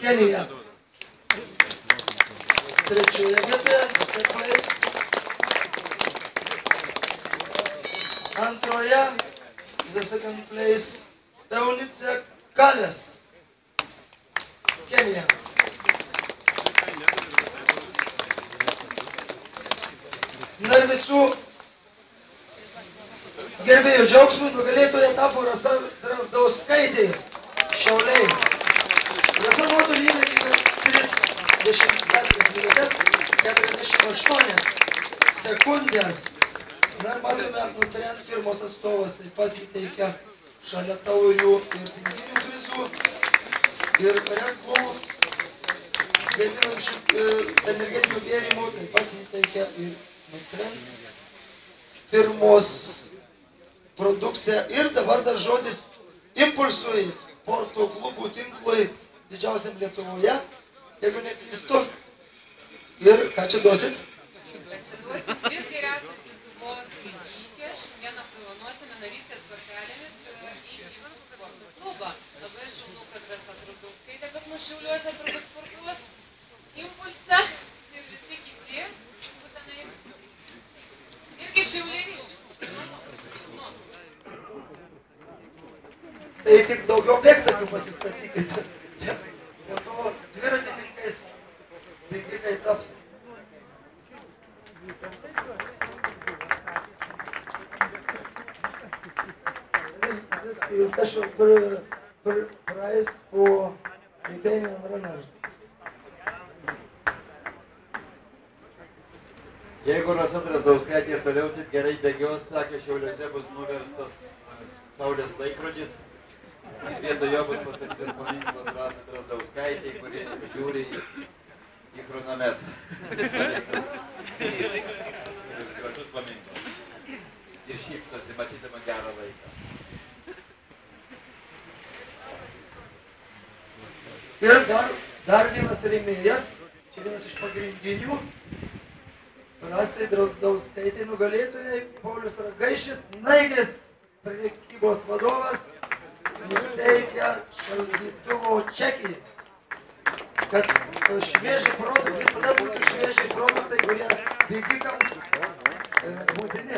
Kenija. Trečioje vietoje, third place. Antroje, the second place, Eunice Kalės, Kenija. Na ir visų gerbėjų džiaugsmui nugalėtoja tapo Rasa Drazdauskaitė, Šiauliai. Rasa nuotolį įveikė 34 minutės 48 sekundės. Na ir matome, Nutrend firmos atstovas taip pat įteikia šalia taurių ir piniginių prizų. Ir Red Bull gaminančių energetinių gėrimų taip pat įteikia ir Nutrend firmos produkcija. Ir dabar dar žodis Impulsui, sporto klubų tinklui didžiausiam Lietuvoje, jeigu neklystu. Ir ką čia duosit? Ką čia duosit? 3 geriausias Lietuvos bėgikės. Šiandien apdovanosime narystės kortelėmis į sporto klubą. Labai šaunu, kad Rasa Drazdauskaitė pas mus Šiauliuose turbūt sportuos. Impulse ir visi kiti. Būtinai irgi Šiauliai. Tai tik daugiau bėgtakių pasistatykite, nes po to dviratininkais bėgikai taps. This is special prize for Lithuanian runners. Jeigu Rasa Drazdauskaitė ir toliau taip gerai bėgios, sakė, Šiauliuose bus nuverstas saulės laikrodis. Ir vietoj jo bus pastatytas paminklas Rasai Drazdauskaitei, kuri žiūri į chronometrą. Gražus paminklas. Ir šypsosi, matydama gerą laiką. Ir dar vienas rėmėjas, čia vienas iš pagrindinių, Rasai Drazdauskaitei nugalėtojai, Paulius Ragaišis, Naigės prekybos vadovas, įteikia šaldytuvo čekį, kad švieži produktai, visada būtų švieži produktai, kurie bėgikams būtini.